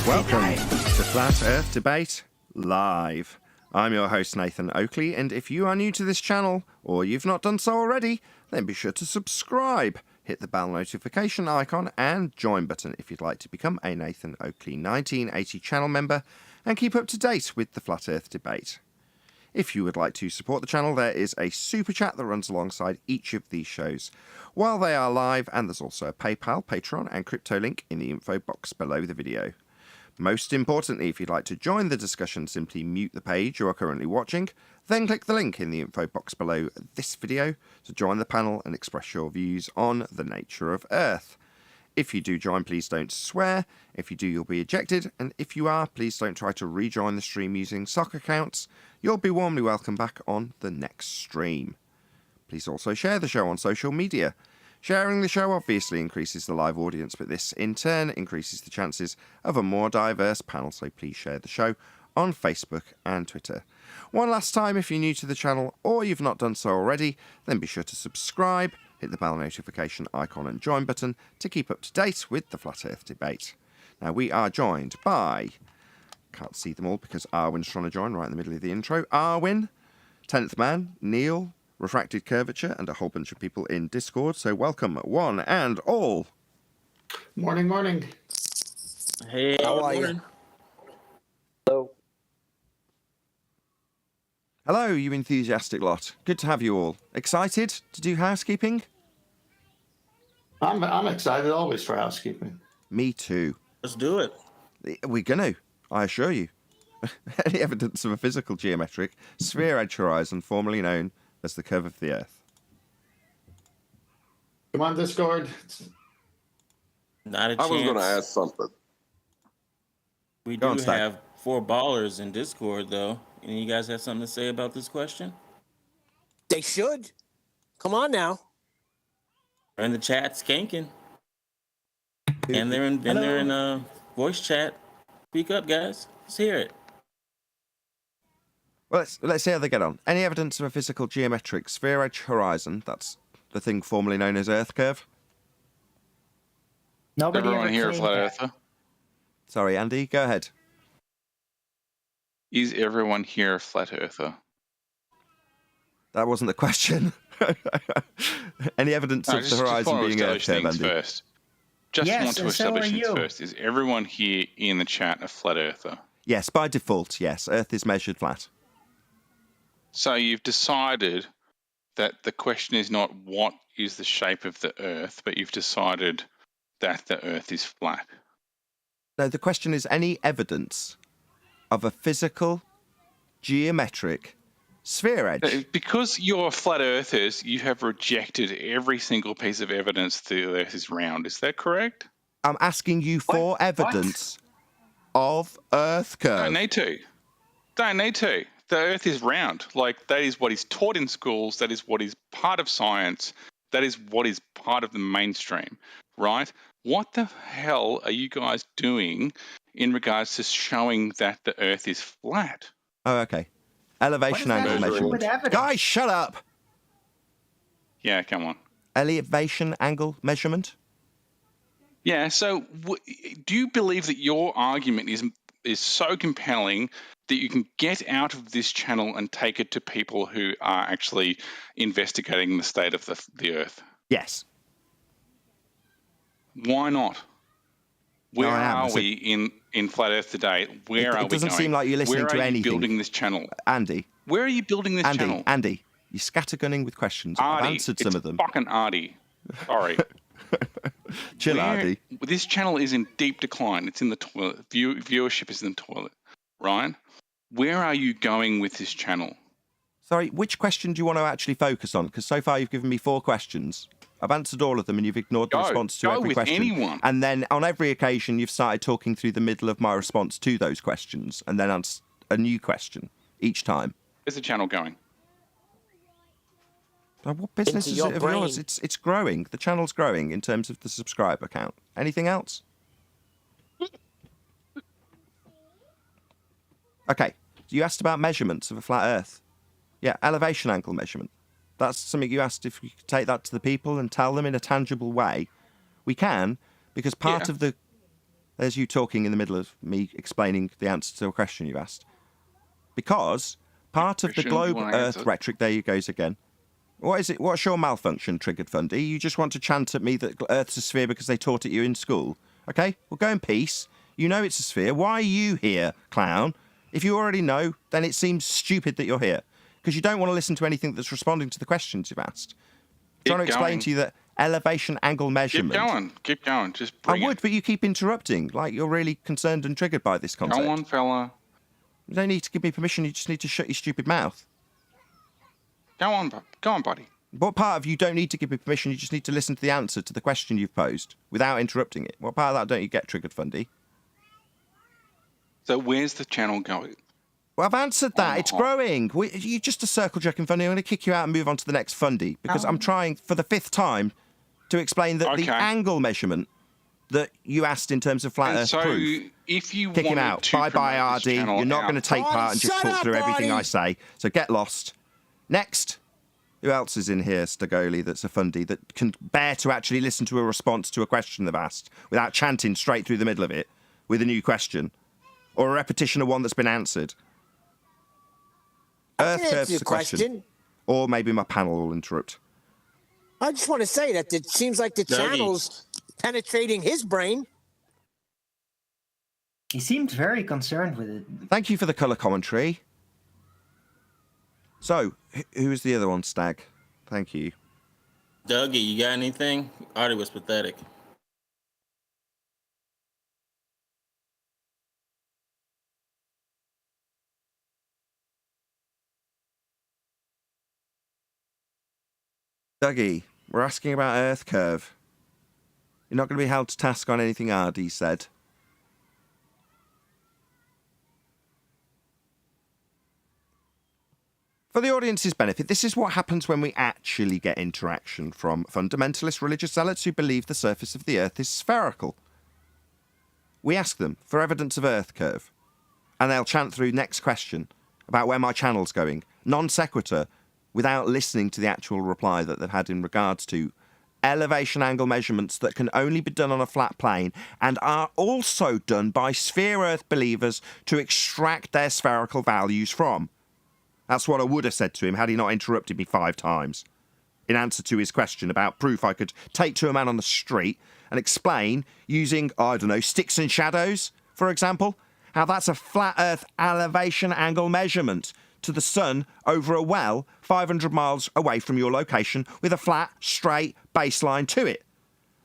Welcome to Flat Earth Debate Live. I'm your host, Nathan Oakley, and if you are new to this channel, or you've not done so already, then be sure to subscribe. Hit the bell notification icon and join button if you'd like to become a Nathan Oakley 1980 channel member and keep up to date with the Flat Earth Debate. If you would like to support the channel, there is a super chat that runs alongside each of these shows while they are live, and there's also a PayPal, Patreon and crypto link in the info box below the video. Most importantly, if you'd like to join the discussion, simply mute the page you are currently watching, then click the link in the info box below this video to join the panel and express your views on the nature of Earth. If you do join, please don't swear. If you do, you'll be ejected. And if you are, please don't try to rejoin the stream using sock accounts. You'll be warmly welcome back on the next stream. Please also share the show on social media. Sharing the show obviously increases the live audience, but this in turn increases the chances of a more diverse panel, so please share the show on Facebook and Twitter. One last time, if you're new to the channel or you've not done so already, then be sure to subscribe, hit the bell notification icon and join button to keep up to date with the Flat Earth Debate. Now, we are joined by, can't see them all because Arwin's trying to join right in the middle of the intro, Arwin, 10th Man, Neil, Refracted Curvature, and a whole bunch of people in Discord, so welcome one and all. Morning, morning. Hey, How are you? Hello. Hello, you enthusiastic lot. Good to have you all. Excited to do housekeeping? I'm excited always for housekeeping. Me too. Let's do it. We're going to, I assure you. Any evidence of a physical geometric sphere-edge horizon, formerly known as the curve of the Earth? Come on, Discord. Not a chance. I was going to ask something. We Go do on, Stack. have 4 ballers in Discord, though. And you guys have something to say about this question? They should. Come on now. They're in the chat skanking. And they're in voice chat. Speak up, guys. Let's hear it. Well, let's see how they get on. Any evidence of a physical geometric sphere-edge horizon, that's the thing formerly known as Earth curve? Nobody Everyone ever here a claimed flat that. earther? Sorry, Andy, go ahead. Is everyone here a flat earther? That wasn't the question. Any evidence of the horizon being Earth curve, Andy? First. Just Yes, want to and so establish are things you. first. Is everyone here in the chat a flat earther? Yes, by default, yes. Earth is measured flat. So you've decided that the question is not what is the shape of the Earth, but you've decided that the Earth is flat. No, the question is any evidence of a physical, geometric sphere edge. Because you're flat earthers, you have rejected every single piece of evidence that the Earth is round. Is that correct? I'm asking you for evidence of Earth curve. Don't need to. Don't need to. The Earth is round. Like, that is what is taught in schools. That is what is part of science. That is what is part of the mainstream, right? What the hell are you guys doing in regards to showing that the Earth is flat? Oh, okay. Elevation What does that angle have to do measurement. with evidence? Guys, shut up! Yeah, come on. Elevation angle measurement? Yeah, so do you believe that your argument is so compelling that you can get out of this channel and take it to people who are actually investigating the state of the Earth? Yes. Why not? Where I am. are we in Flat Earth today? Where are we going? It doesn't seem like you're listening to Where are you anything. building this channel? Andy. Where are you building this channel? Andy, you're scattergunning with questions. I've Artie, answered some of them. Fucking Artie. Sorry. Chill, Andy. This channel is in deep decline. It's in the toilet. Viewership is in the toilet, right? Where are you going with this channel? Sorry, which question do you want to actually focus on? Because so far you've given me 4 questions. I've answered all of them and you've ignored the response to every with question. Anyone. And then on every occasion you've started talking through the middle of my response to those questions and then answer a new question each time. Where's the channel going? What business Into is your it of brain. yours? It's growing. The channel's growing in terms of the subscriber count. Anything else? Okay. You asked about measurements of a flat Earth. Yeah, elevation angle measurement. That's something you asked if we could take that to the people and tell them in a tangible way. We can, because part of the There's you talking in the middle of me explaining the answer to a question you've asked. Because part of the Christian, globe you wanna Earth answer? rhetoric, there you goes again. What is it? What's your malfunction triggered, Fundy? You just want to chant at me that Earth's a sphere because they taught it you in school. Okay, well, go in peace. You know it's a sphere. Why are you here, clown? If you already know, then it seems stupid that you're here. Because you don't want to listen to anything that's responding to the questions you've asked. I'm trying to explain going. to you that elevation angle measurement... Keep going. Just I bring would, it. but you keep interrupting, like you're really concerned and triggered by this concept. Go on, fella. You don't need to give me permission, you just need to shut your stupid mouth. Go on, buddy. What part of you don't need to give me permission, you just need to listen to the answer to the question you've posed without interrupting it? What part of that don't you get triggered, Fundy? So where's the channel going? Well, I've answered that. It's growing. You're just a circle jerking, Fundy. I'm going to kick you out and move on to the next Fundy because I'm trying for the 5th time to explain that the angle measurement that you asked in terms of flat Earth so proof. If you Kick him wanted out. to Bye-bye, promote this RD. channel You're not out- going to take part and just shut talk up, through everything I Artie. say. So get lost. Next. Who else is in here, Stagoli, that's a Fundy, that can bear to actually listen to a response to a question they've asked without chanting straight through the middle of it with a new question or a repetition of one that's been answered? Earth Answer curve's your the question. Or maybe my panel will interrupt. I just want to say that it seems like the Dougie. channel's penetrating his brain. He seemed very concerned with it. Thank you for the colour commentary. So, who was the other one, Stag? Thank you. Dougie, you got anything? Artie was pathetic. Dougie, we're asking about Earth curve. You're not going to be held to task on anything RD said. For the audience's benefit, this is what happens when we actually get interaction from fundamentalist religious zealots who believe the surface of the Earth is spherical. We ask them for evidence of Earth curve, and they'll chant through next question about where my channel's going, non sequitur, without listening to the actual reply that they've had in regards to elevation angle measurements that can only be done on a flat plane and are also done by sphere Earth believers to extract their spherical values from. That's what I would have said to him had he not interrupted me 5 times. In answer to his question about proof I could take to a man on the street and explain using, I don't know, sticks and shadows, for example, how that's a flat Earth elevation angle measurement to the sun over a well 500 miles away from your location with a flat, straight baseline to it.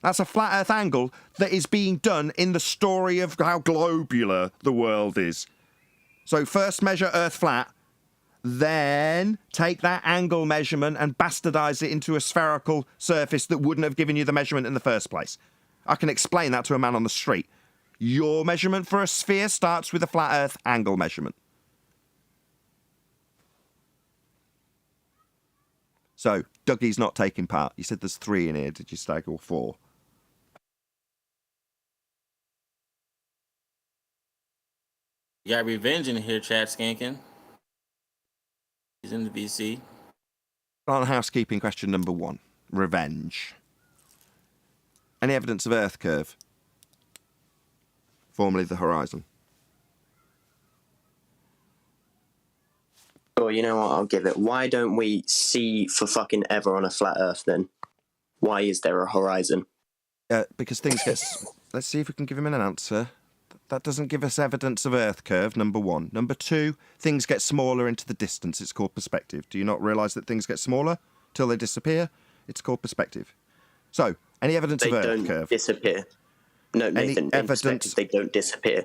That's a flat Earth angle that is being done in the story of how globular the world is. So first measure Earth flat, then take that angle measurement and bastardize it into a spherical surface that wouldn't have given you the measurement in the first place. I can explain that to a man on the street. Your measurement for a sphere starts with a flat Earth angle measurement. So, Dougie's not taking part. You said there's 3 in here, did you, Stag, or 4? You got revenge in here, chat skanking. He's in the VC. On housekeeping question number 1. Revenge. Any evidence of Earth curve? Formerly the horizon. Or you know what, I'll give it. Why don't we see for fucking ever on a flat Earth then? Why is there a horizon? Because things get... Let's see if we can give him an answer. That doesn't give us evidence of Earth curve, number 1. Number 2, things get smaller into the distance. It's called perspective. Do you not realise that things get smaller till they disappear? It's called perspective. So, any evidence They of Earth don't curve? disappear. No, Nathan, in evidence- perspective, they don't disappear.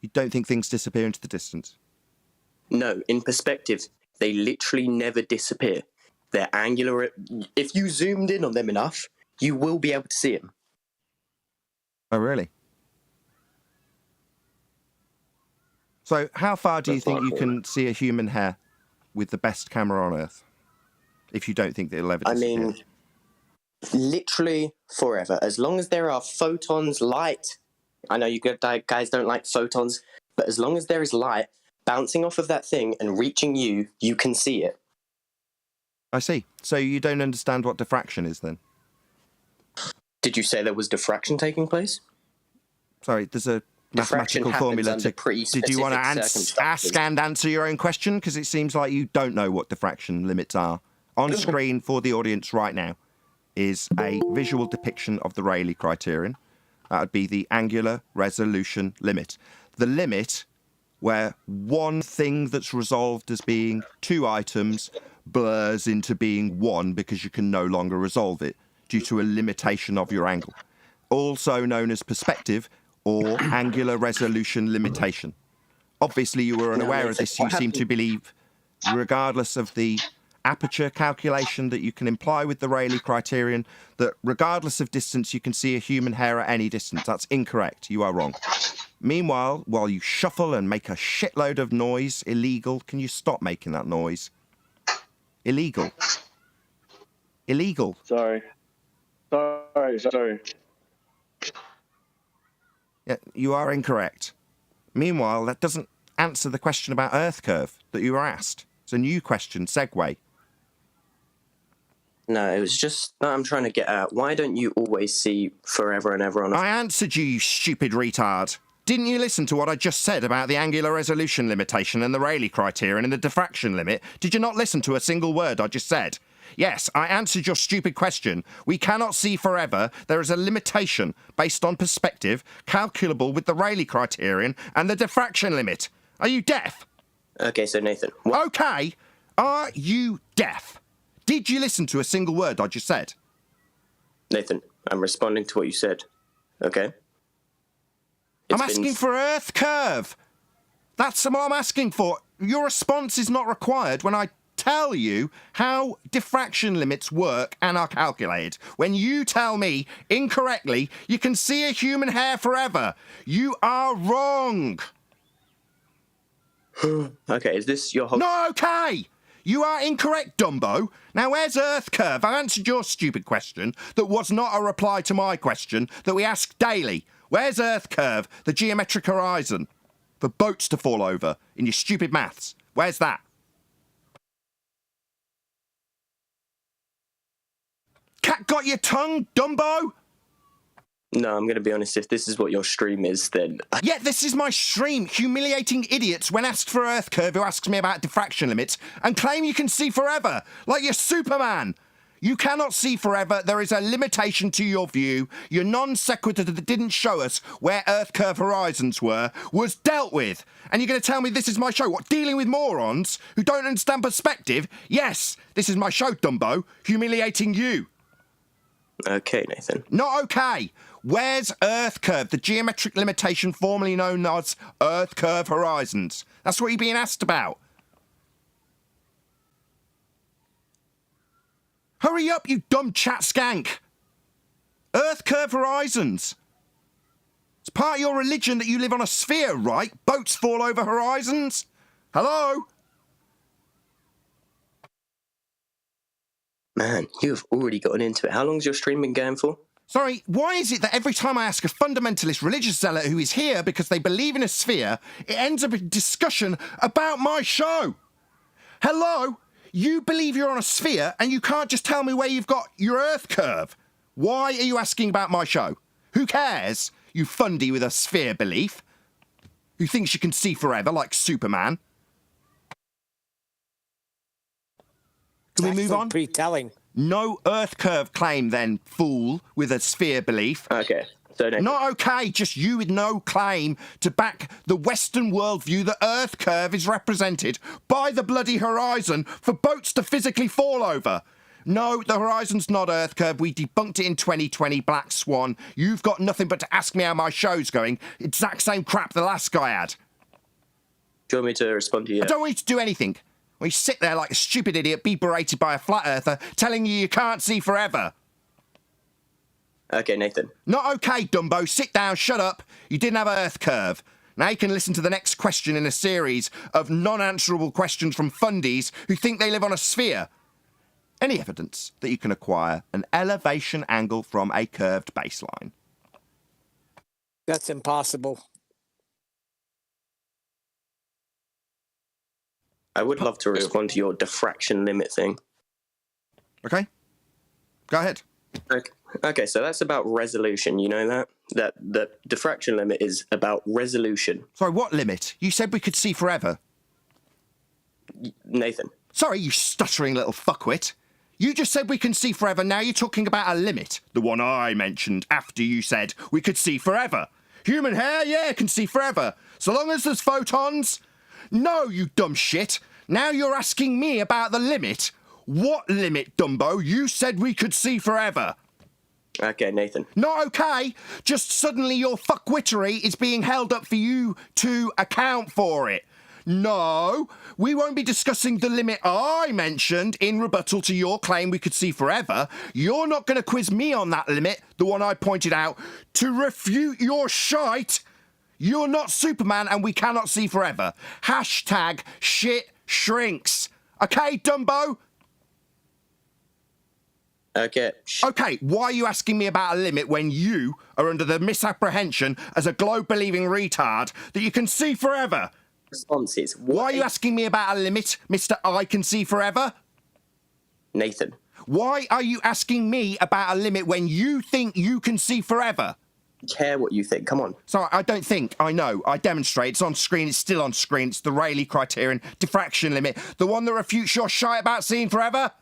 You don't think things disappear into the distance? No, in perspective, they literally never disappear. They're angular. If you zoomed in on them enough, you will be able to see them. Oh, really? So, how far do you That's think you not can see a human hair with the best camera on Earth? If you don't think that it'll ever I disappear. mean, literally forever. As long as there are photons, light. I know you guys don't like photons, but as long as there is light bouncing off of that thing and reaching you, you can see it. I see. So you don't understand what diffraction is then? Did you say there was diffraction taking place? Sorry, there's a Diffraction mathematical happens formula under to... pretty Did you want to specific ask circumstances. and answer your own question? Because it seems like you don't know what diffraction limits are. On screen for the audience right now is a visual depiction of the Rayleigh criterion. That would be the angular resolution limit. The limit where one thing that's resolved as being two items blurs into being one because you can no longer resolve it due to a limitation of your angle. Also known as perspective or angular resolution limitation. Obviously, you were unaware of this. You seem to believe, regardless of the aperture calculation that you can imply with the Rayleigh criterion, that regardless of distance, you can see a human hair at any distance. That's incorrect. You are wrong. Meanwhile, while you shuffle and make a shitload of noise, illegal, can you stop making that noise? Illegal. Illegal. Sorry. Yeah, you are incorrect. Meanwhile, that doesn't answer the question about Earth curve that you were asked. It's a new question, segue. No, it was just that I'm trying to get at. Why don't you always see forever and ever on a... I answered you, you stupid retard. Didn't you listen to what I just said about the angular resolution limitation and the Rayleigh criterion and the diffraction limit? Did you not listen to a single word I just said? Yes, I answered your stupid question. We cannot see forever. There is a limitation based on perspective, calculable with the Rayleigh criterion and the diffraction limit. Are you deaf? Okay, so Nathan... Okay, are you deaf? Did you listen to a single word I just said? Nathan, I'm responding to what you said, okay? I'm asking for Earth curve. That's what I'm asking for. Your response is not required when I tell you how diffraction limits work and are calculated. When you tell me incorrectly you can see a human hair forever, you are wrong. Okay, is this your whole... No, okay. You are incorrect, Dumbo. Now, where's Earth curve? I answered your stupid question that was not a reply to my question that we ask daily. Where's Earth curve, the geometric horizon, for boats to fall over in your stupid maths? Where's that? Cat got your tongue, Dumbo? No, I'm going to be honest, if this is what your stream is, then... Yeah, this is my stream, humiliating idiots when asked for Earth curve who asks me about diffraction limits and claim you can see forever, like you're Superman. You cannot see forever. There is a limitation to your view. Your non sequitur that didn't show us where Earth curve horizons were was dealt with. And you're going to tell me this is my show? What, dealing with morons who don't understand perspective? Yes, this is my show, Dumbo, humiliating you. Okay, Nathan. Not okay. Where's Earth curve, the geometric limitation formerly known as Earth curve horizons? That's what you're being asked about. Hurry up, you dumb chat skank. Earth curve horizons. It's part of your religion that you live on a sphere, right? Boats fall over horizons. Hello? Man, you have already gotten into it. How long's your stream been going for? Sorry, why is it that every time I ask a fundamentalist religious zealot who is here because they believe in a sphere, it ends up in discussion about my show? Hello? You believe you're on a sphere and you can't just tell me where you've got your Earth curve. Why are you asking about my show? Who cares, you fundy with a sphere belief? Who thinks you can see forever like Superman? Can we move on? Pretty telling. No Earth curve claim then, fool, with a sphere belief. Okay, so Nathan... Not okay, just you with no claim to back the Western worldview that Earth curve is represented by the bloody horizon for boats to physically fall over. No, the horizon's not Earth curve. We debunked it in 2020, Black Swan. You've got nothing but to ask me how my show's going. Exact same crap the last guy had. Do you want me to respond to you? I don't want you to do anything. We sit there like a stupid idiot, be berated by a flat earther, telling you can't see forever. Okay, Nathan. Not okay, Dumbo. Sit down, shut up. You didn't have Earth curve. Now you can listen to the next question in a series of non-answerable questions from fundies who think they live on a sphere. Any evidence that you can acquire an elevation angle from a curved baseline? That's impossible. I would love to respond to your diffraction limit thing. Okay. Go ahead. Okay. Okay, so that's about resolution. You know that? That the diffraction limit is about resolution. Sorry, what limit? You said we could see forever. Nathan. Sorry, you stuttering little fuckwit. You just said we can see forever, now you're talking about a limit. The one I mentioned after you said we could see forever. Human hair, yeah, can see forever. So long as there's photons. No, you dumb shit. Now you're asking me about the limit. What limit, Dumbo? You said we could see forever. Okay, Nathan. Not okay. Just suddenly your fuckwittery is being held up for you to account for it. No, we won't be discussing the limit I mentioned in rebuttal to your claim we could see forever. You're not going to quiz me on that limit, the one I pointed out, to refute your shite. You're not Superman and we cannot see forever. Hashtag shit shrinks. Okay, Dumbo? Okay. Okay, why are you asking me about a limit when you are under the misapprehension as a globe-believing retard that you can see forever? Responses. Why are you asking me about a limit, Mr. I can see forever? Nathan. Why are you asking me about a limit when you think you can see forever? Care what you think. Come on. Sorry, I don't think. I know. I demonstrate. It's on screen. It's still on screen. It's the Rayleigh criterion, diffraction limit. The one that refutes your shite about seeing forever?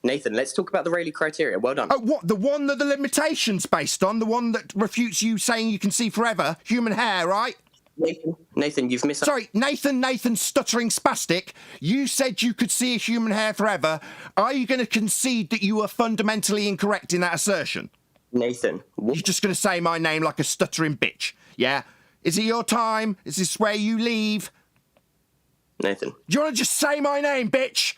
Nathan, let's talk about the Rayleigh criteria. Well done. Oh, what? The one that the limitation's based on? The one that refutes you saying you can see forever? Human hair, right? Nathan, you've missed... Sorry, Nathan, stuttering spastic. You said you could see a human hair forever. Are you going to concede that you were fundamentally incorrect in that assertion? Nathan. You're just going to say my name like a stuttering bitch, yeah? Is it your time? Is this where you leave? Nathan. Do you want to just say my name, bitch?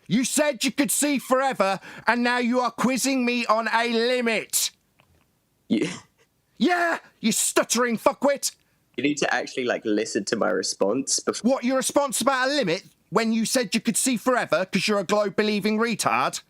You said you could see forever, and now you are quizzing me on a limit. Yeah, you stuttering fuckwit. You need to actually, listen to my response before... What, your response about a limit when you said you could see forever because you're a globe-believing retard?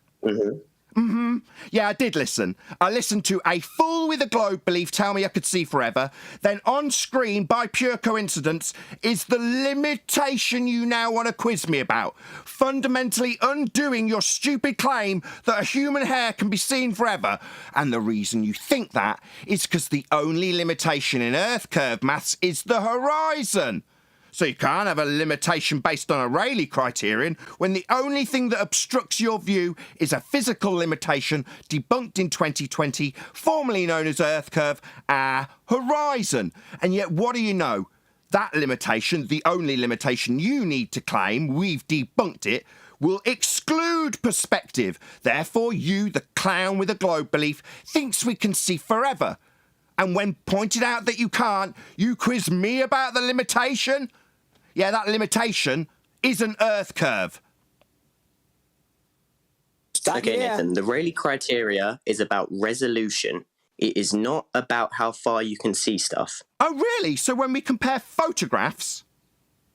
Yeah, I did listen. I listened to a fool with a globe belief tell me I could see forever. Then on screen, by pure coincidence, is the limitation you now want to quiz me about. Fundamentally undoing your stupid claim that a human hair can be seen forever. And the reason you think that is because the only limitation in Earth curve maths is the horizon. So you can't have a limitation based on a Rayleigh criterion when the only thing that obstructs your view is a physical limitation debunked in 2020, formerly known as Earth curve, our horizon. And yet, what do you know? That limitation, the only limitation you need to claim, we've debunked it, will exclude perspective. Therefore, you, the clown with a globe belief, thinks we can see forever. And when pointed out that you can't, you quiz me about the limitation? Yeah, that limitation is an Earth curve. Okay, Nathan, the Rayleigh criteria is about resolution. It is not about how far you can see stuff. Oh, really? So when we compare photographs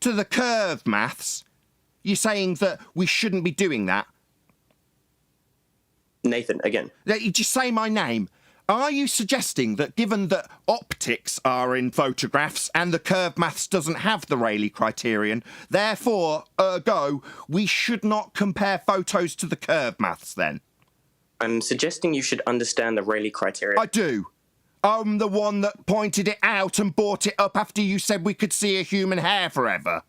to the curve maths, you're saying that we shouldn't be doing that? Nathan, again. You just say my name. Are you suggesting that given that optics are in photographs and the curve maths doesn't have the Rayleigh criterion, therefore, ergo, we should not compare photos to the curve maths then? I'm suggesting you should understand the Rayleigh criteria. I do. I'm the one that pointed it out and brought it up after you said we could see a human hair forever.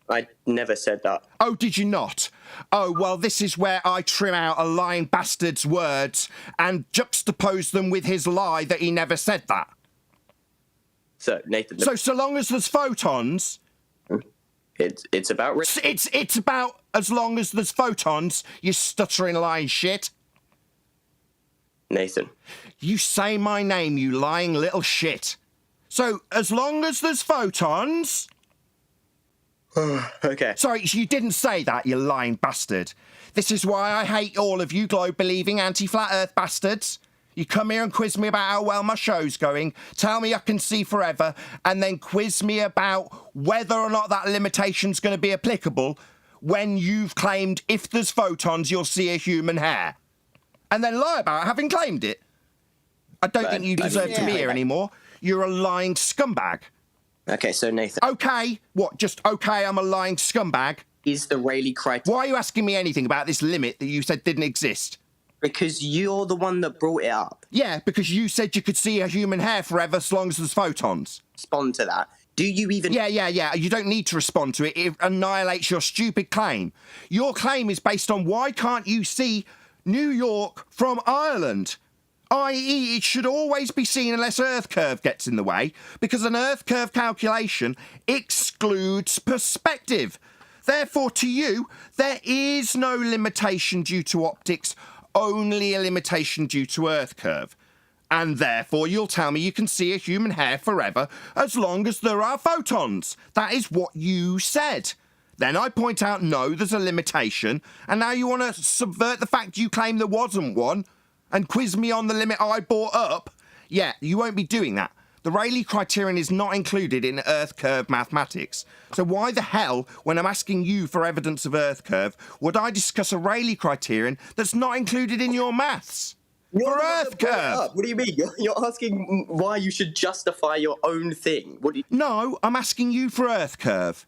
I never said that. Oh, did you not? Oh, well, this is where I trim out a lying bastard's words and juxtapose them with his lie that he never said that. So, Nathan... So long as there's photons... It's about... It's about as long as there's photons, you stuttering lying shit. Nathan. You say my name, you lying little shit. So, as long as there's photons... Okay. Sorry, you didn't say that, you lying bastard. This is why I hate all of you globe-believing anti-flat earth bastards. You come here and quiz me about how well my show's going, tell me I can see forever, and then quiz me about whether or not that limitation's going to be applicable when you've claimed if there's photons, you'll see a human hair. And then lie about having claimed it. I don't think you deserve to be here anymore. You're a lying scumbag. Okay, so Nathan... Okay, what, just okay, I'm a lying scumbag? Is the Rayleigh criteria... Why are you asking me anything about this limit that you said didn't exist? Because you're the one that brought it up. Yeah, because you said you could see a human hair forever as long as there's photons. Respond to that. Do you even... Yeah. You don't need to respond to it. It annihilates your stupid claim. Your claim is based on why can't you see New York from Ireland? I.e., it should always be seen unless Earth curve gets in the way, because an Earth curve calculation excludes perspective. Therefore, to you, there is no limitation due to optics, only a limitation due to Earth curve. And therefore, you'll tell me you can see a human hair forever as long as there are photons. That is what you said. Then I point out, no, there's a limitation, and now you want to subvert the fact you claim there wasn't one and quiz me on the limit I brought up? Yeah, you won't be doing that. The Rayleigh criterion is not included in Earth curve mathematics. So why the hell, when I'm asking you for evidence of Earth curve, would I discuss a Rayleigh criterion that's not included in your maths? For Earth curve! What do you mean? You're asking why you should justify your own thing. What do you... No, I'm asking you for Earth curve.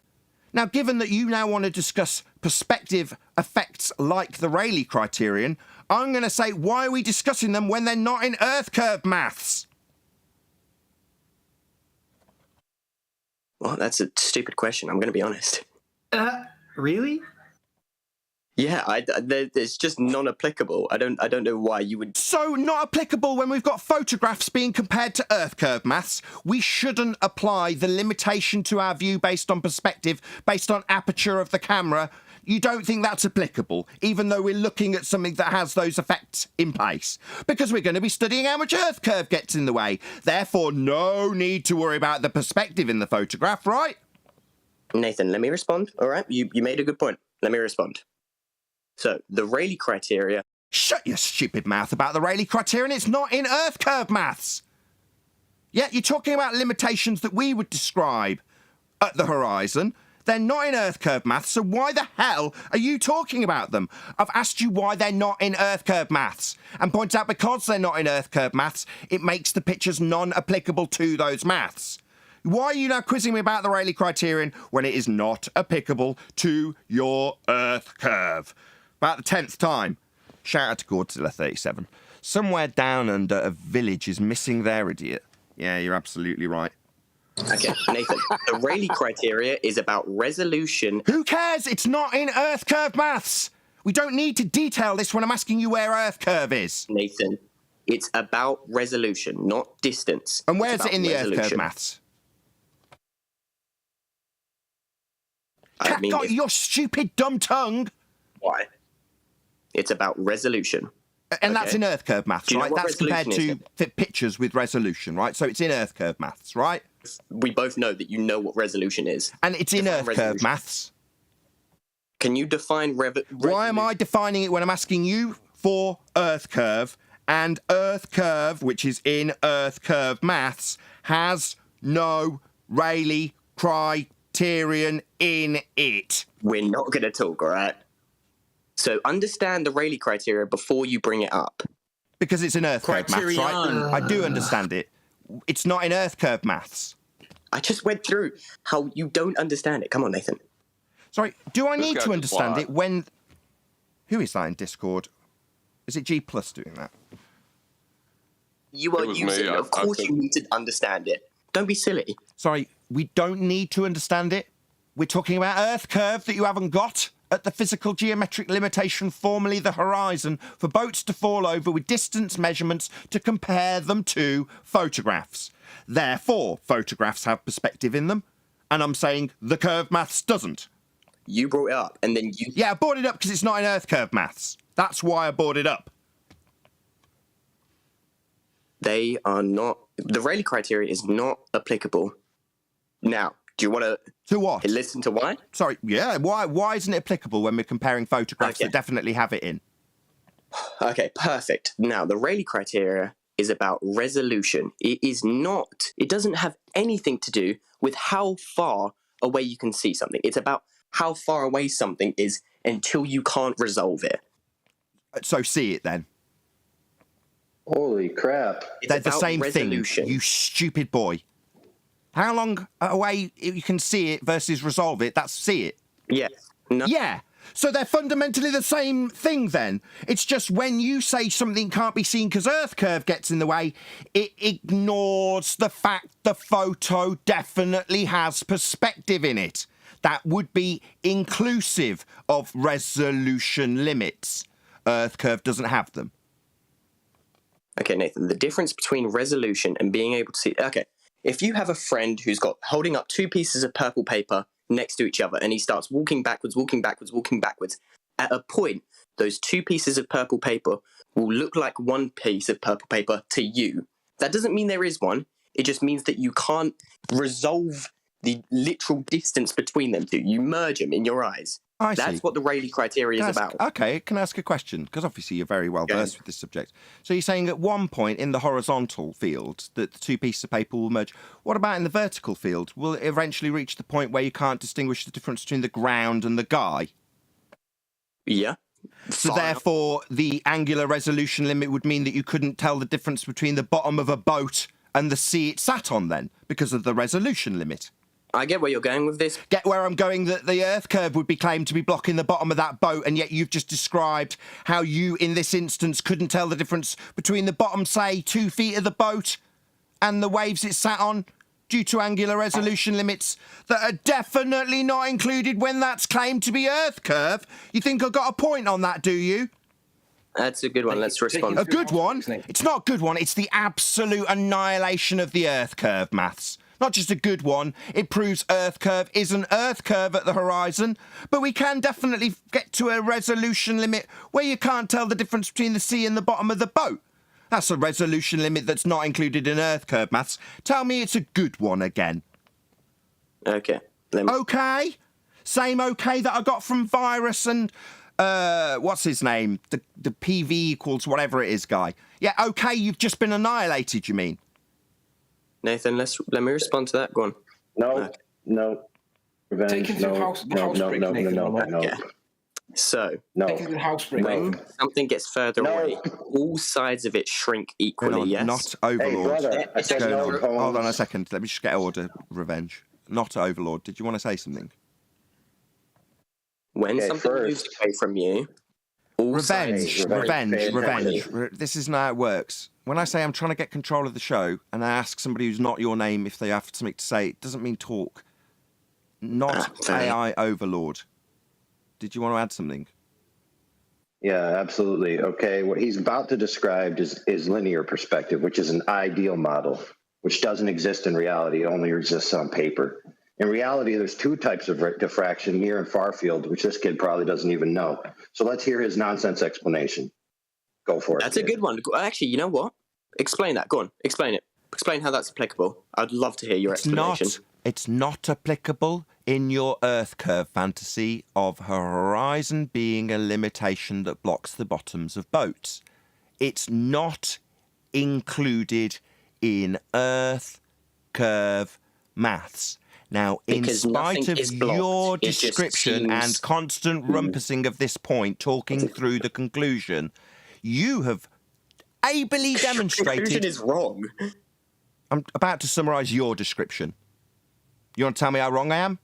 Now, given that you now want to discuss perspective effects like the Rayleigh criterion, I'm going to say, why are we discussing them when they're not in Earth curve maths? Well, that's a stupid question, I'm going to be honest. Really? Yeah, it's just non-applicable. I don't know why you would... So, not applicable when we've got photographs being compared to Earth curve maths. We shouldn't apply the limitation to our view based on perspective, based on aperture of the camera. You don't think that's applicable, even though we're looking at something that has those effects in place. Because we're going to be studying how much Earth curve gets in the way. Therefore, no need to worry about the perspective in the photograph, right? Nathan, let me respond, all right? You made a good point. Let me respond. So, the Rayleigh criteria... Shut your stupid mouth about the Rayleigh criterion. It's not in Earth curve maths. Yeah, you're talking about limitations that we would describe at the horizon. They're not in Earth curve maths, so why the hell are you talking about them? I've asked you why they're not in Earth curve maths, and point out because they're not in Earth curve maths, it makes the pictures non-applicable to those maths. Why are you now quizzing me about the Rayleigh criterion when it is not applicable to your Earth curve? About the 10th time. Shout out to Godzilla37. Somewhere down under a village is missing their idiot. Yeah, you're absolutely right. Okay, Nathan, the Rayleigh criteria is about resolution. Who cares? It's not in Earth curve maths. We don't need to detail this when I'm asking you where Earth curve is. Nathan, it's about resolution, not distance. And where's it in the Earth curve maths? Got your stupid dumb tongue. Why? It's about resolution. And that's in Earth curve maths, right? That's compared to pictures with resolution, right? So it's in Earth curve maths, right? We both know that you know what resolution is. And it's in Earth curve maths. Can you define Why am I defining it when I'm asking you for Earth curve? And Earth curve, which is in Earth curve maths, has no Rayleigh criterion in it. We're not going to talk, all right? So understand the Rayleigh criteria before you bring it up. Because it's in Earth curve maths, right? I do understand it. It's not in Earth curve maths. I just went through how you don't understand it. Come on, Nathan. Sorry, do I need to understand it when... Who is that in Discord? Is it G Plus doing that? You are using it. Of course you need to understand it. Don't be silly. Sorry, we don't need to understand it. We're talking about Earth curve that you haven't got at the physical geometric limitation, formerly the horizon, for boats to fall over with distance measurements to compare them to photographs. Therefore, photographs have perspective in them, and I'm saying the curve maths doesn't. You brought it up, and then you... Yeah, I brought it up because it's not in Earth curve maths. That's why I brought it up. They are not... The Rayleigh criteria is not applicable. Now, do you want to... To what? Listen to why? Sorry, yeah, why isn't it applicable when we're comparing photographs that definitely have it in? Okay, perfect. Now, the Rayleigh criteria is about resolution. It is not... It doesn't have anything to do with how far away you can see something. It's about how far away something is until you can't resolve it. So see it then. Holy crap. They're the same thing, you stupid boy. How long away you can see it versus resolve it, that's see it. Yeah. No. Yeah. So they're fundamentally the same thing then. It's just when you say something can't be seen because Earth curve gets in the way, it ignores the fact the photo definitely has perspective in it. That would be inclusive of resolution limits. Earth curve doesn't have them. Okay, Nathan, the difference between resolution and being able to see... Okay, if you have a friend who's got holding up two pieces of purple paper next to each other and he starts walking backwards, at a point, those two pieces of purple paper will look like one piece of purple paper to you. That doesn't mean there is one. It just means that you can't resolve the literal distance between them two. You merge them in your eyes. I see. That's what the Rayleigh criteria is about. Okay, can I ask a question? Because obviously you're very well versed with this subject. So you're saying at one point in the horizontal field that the two pieces of paper will merge. What about in the vertical field? Will it eventually reach the point where you can't distinguish the difference between the ground and the guy? Yeah. So therefore, the angular resolution limit would mean that you couldn't tell the difference between the bottom of a boat and the sea it sat on then, because of the resolution limit. I get where you're going with this. Get where I'm going, that the Earth curve would be claimed to be blocking the bottom of that boat, and yet you've just described how you, in this instance, couldn't tell the difference between the bottom, say, 2 feet of the boat and the waves it sat on due to angular resolution limits that are definitely not included when that's claimed to be Earth curve. You think I've got a point on that, do you? That's a good one. Let's respond. A good one? It's not a good one. It's the absolute annihilation of the Earth curve maths. Not just a good one, it proves Earth curve is an Earth curve at the horizon, but we can definitely get to a resolution limit where you can't tell the difference between the sea and the bottom of the boat. That's a resolution limit that's not included in Earth curve maths. Tell me it's a good one again. Okay. Okay? Same okay that I got from Virus and, what's his name? The PV equals whatever it is guy. Yeah, okay, you've just been annihilated, you mean? Nathan, let me respond to that. Go on. No. Revenge. No. Yeah. So, No. something gets further away. All sides of it shrink equally, yes? Not Overlord. Hey, brother, I said no, Hold on a second. Let me just get order, Revenge. Not Overlord. Did you want to say something? When something moves away from you, all Revenge. This isn't how it works. When I say I'm trying to get control of the show and I ask somebody who's not your name if they have something to say, it doesn't mean talk. Not AI Overlord. Did you want to add something? Yeah, absolutely. Okay, what he's about to describe is linear perspective, which is an ideal model, which doesn't exist in reality. It only exists on paper. In reality, there's two types of diffraction, near and far field, which this kid probably doesn't even know. So let's hear his nonsense explanation. Go for it. That's a good one. Actually, you know what? Explain that. Go on. Explain it. Explain how that's applicable. I'd love to hear your explanation. It's not applicable in your Earth curve fantasy of horizon being a limitation that blocks the bottoms of boats. It's not included in Earth curve maths. Now, in spite of your description and constant rumpusing of this point, talking through the conclusion, you have ably demonstrated... The conclusion is wrong. I'm about to summarise your description. You want to tell me how wrong I am?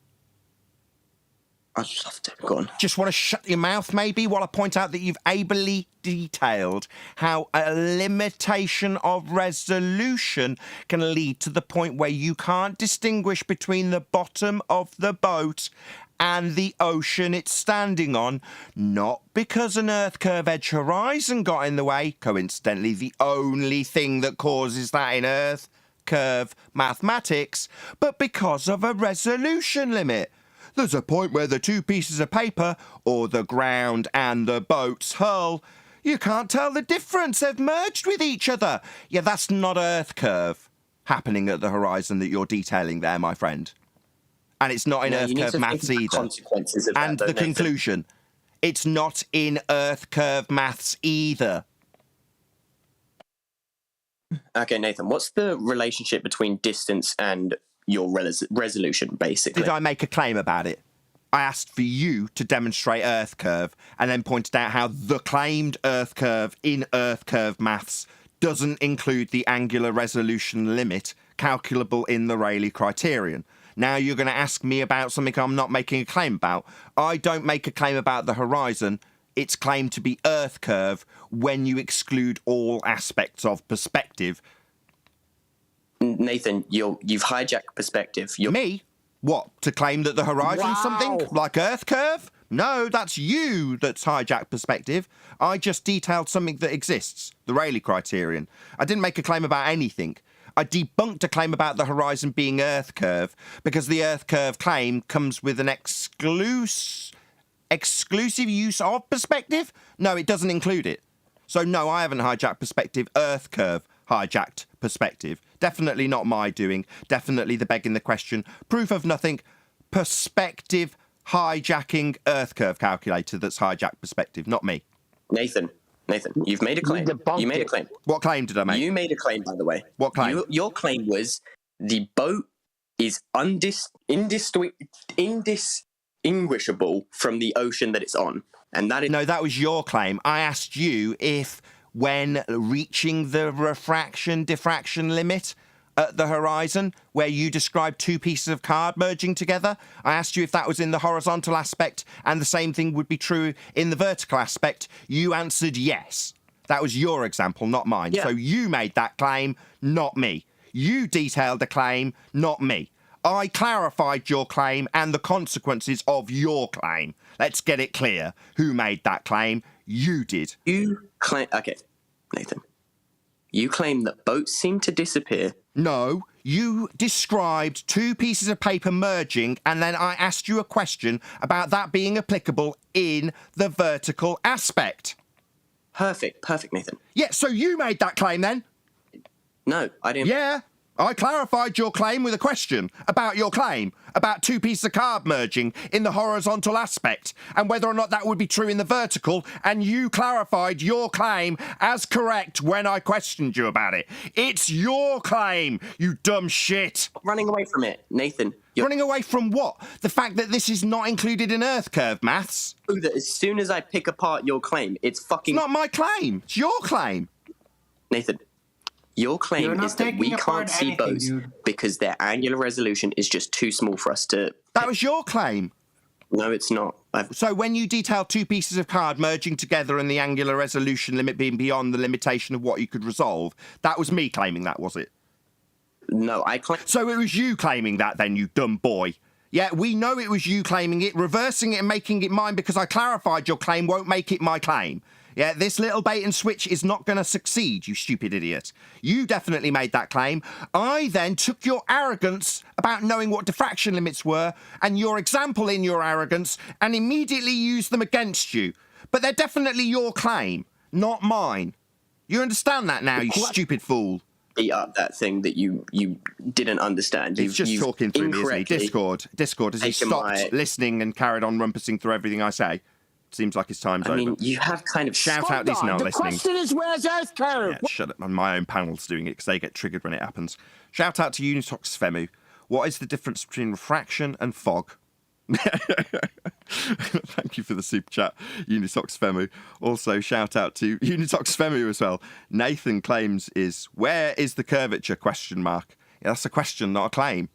I'd love to. Go on. Just want to shut your mouth, maybe, while I point out that you've ably detailed how a limitation of resolution can lead to the point where you can't distinguish between the bottom of the boat and the ocean it's standing on, not because an Earth curve edge horizon got in the way, coincidentally the only thing that causes that in Earth curve mathematics, but because of a resolution limit. There's a point where the two pieces of paper, or the ground and the boat's hull, you can't tell the difference. They've merged with each other. Yeah, that's not Earth curve happening at the horizon that you're detailing there, my friend. And it's not in Earth curve maths either. And the conclusion, it's not in Earth curve maths either. Okay, Nathan, what's the relationship between distance and your resolution, basically? Did I make a claim about it? I asked for you to demonstrate Earth curve and then pointed out how the claimed Earth curve in Earth curve maths doesn't include the angular resolution limit calculable in the Rayleigh criterion. Now you're going to ask me about something I'm not making a claim about. I don't make a claim about the horizon. It's claimed to be Earth curve when you exclude all aspects of perspective. Nathan, you've hijacked perspective. Me? What, to claim that the horizon's something like Earth curve? No, that's you that's hijacked perspective. I just detailed something that exists, the Rayleigh criterion. I didn't make a claim about anything. I debunked a claim about the horizon being Earth curve because the Earth curve claim comes with an exclusive use of perspective? No, it doesn't include it. So no, I haven't hijacked perspective. Earth curve hijacked perspective. Definitely not my doing. Definitely the begging the question. Proof of nothing. Perspective hijacking Earth curve calculator that's hijacked perspective, not me. Nathan, you've made a claim. You made a claim. What claim did I make? You made a claim, by the way. What claim? Your claim was the boat is indistinguishable from the ocean that it's on. And that is... No, that was your claim. I asked you if, when reaching the refraction diffraction limit at the horizon, where you described two pieces of card merging together, I asked you if that was in the horizontal aspect and the same thing would be true in the vertical aspect. You answered yes. That was your example, not mine. Yeah. So you made that claim, not me. You detailed the claim, not me. I clarified your claim and the consequences of your claim. Let's get it clear. Who made that claim? You did. You claim... Okay, Nathan. You claim that boats seem to disappear. No, you described two pieces of paper merging, and then I asked you a question about that being applicable in the vertical aspect. Perfect, Nathan. Yeah, so you made that claim then? No, I didn't. Yeah, I clarified your claim with a question about your claim, about two pieces of card merging in the horizontal aspect, and whether or not that would be true in the vertical, and you clarified your claim as correct when I questioned you about it. It's your claim, you dumb shit. Running away from it, Nathan. Running away from what? The fact that this is not included in Earth curve maths? That as soon as I pick apart your claim, it's fucking... It's not my claim. It's your claim. Nathan, your claim is that we can't see boats because their angular resolution is just too small for us to... That was your claim. No, it's not. So when you detailed two pieces of card merging together and the angular resolution limit being beyond the limitation of what you could resolve, that was me claiming that, was it? No, I claim... So it was you claiming that then, you dumb boy. Yeah, we know it was you claiming it. Reversing it and making it mine because I clarified your claim won't make it my claim. Yeah, this little bait and switch is not going to succeed, you stupid idiot. You definitely made that claim. I then took your arrogance about knowing what diffraction limits were and your example in your arrogance and immediately used them against you. But they're definitely your claim, not mine. You understand that now, you stupid fool? Beat up that thing that you didn't understand. He's just talking through me, isn't he? Discord, has he stopped listening and carried on rumpusing through everything I say? Seems like his time's over. I mean, you have kind of... Shout out he's not listening. The question is, where's Earth curve? Yeah, shut up. My own panel's doing it because they get triggered when it happens. Shout out to Unitox Femu. What is the difference between refraction and fog? Thank you for the super chat, Unitox Femu. Also, shout out to Unitox Femu as well. Nathan claims is, where is the curvature, question mark? Yeah, that's a question, not a claim.